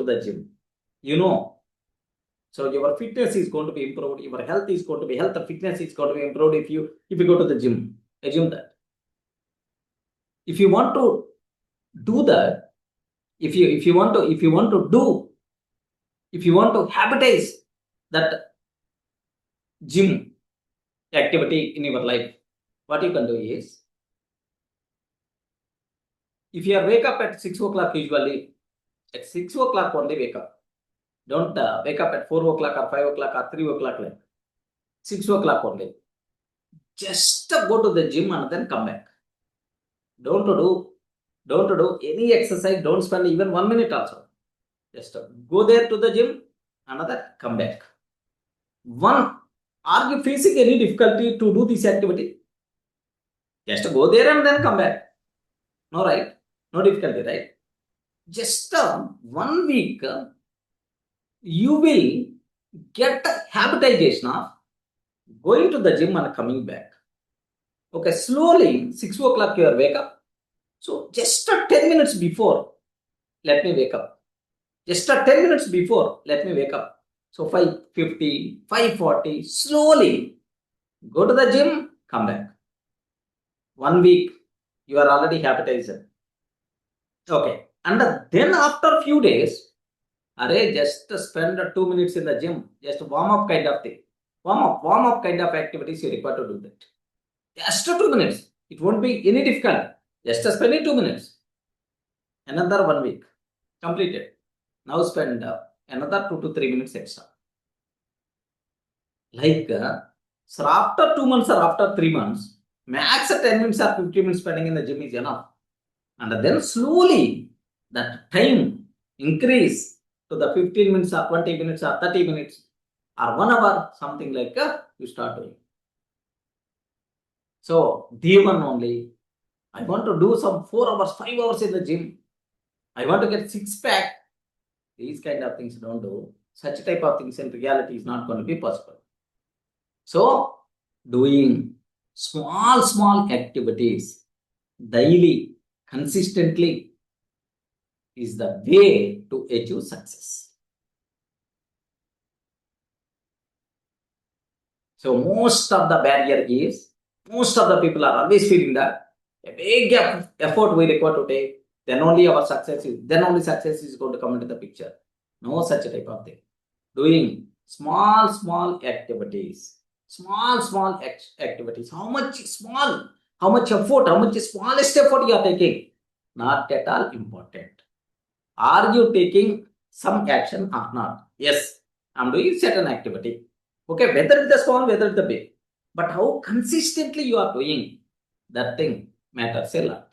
to the gym. You know. So your fitness is going to be improved. Your health is going to be health and fitness is going to be improved if you go to the gym. Assume that. If you want to do that, if you want to habitize that gym activity in your life, what you can do is, if you wake up at 6 o'clock usually, at 6 o'clock only wake up. Don't wake up at 4 o'clock or 5 o'clock or 3 o'clock. Like 6 o'clock only. Just go to the gym and then come back. Don't do any exercise. Don't spend even 1 minute also. Just go there to the gym, another come back. Are you facing any difficulty to do this activity? Just go there and then come back. No, right? No difficulty, right? Just 1 week, you will get the habitization of going to the gym and coming back. Okay, slowly, 6 o'clock you wake up. So just 10 minutes before, let me wake up. Just 10 minutes before, let me wake up. So 5:50, 5:40, slowly go to the gym, come back. 1 week, you are already habitized. Okay, and then after few days, just spend 2 minutes in the gym, just warm up kind of thing. Warm up kind of activities you require to do that. Just 2 minutes. It won't be any difficult. Just spend 2 minutes. Another 1 week. Completed. Now spend another 2 to 3 minutes extra. Like, so after 2 months or after 3 months, max 10 minutes or 15 minutes spending in the gym is enough. And then slowly, that time increase to the 15 minutes or 20 minutes or 30 minutes or 1 hour, something like you start doing. So, day one only, I want to do some 4 hours, 5 hours in the gym. I want to get 6-pack. These kind of things don't do. Such type of things in reality is not going to be possible. So, doing small activities daily, consistently is the way to achieve success. So, most of the barrier is, most of the people are always feeling that a big effort we require to take, then only success is going to come into the picture. No such type of thing. Doing small activities. Small activities. How much effort, how much smallest effort you are taking? Not at all important. Are you taking some action or not? Yes, I'm doing certain activity. Okay, whether it's the small, whether it's the big. But how consistently you are doing, that thing matters a lot.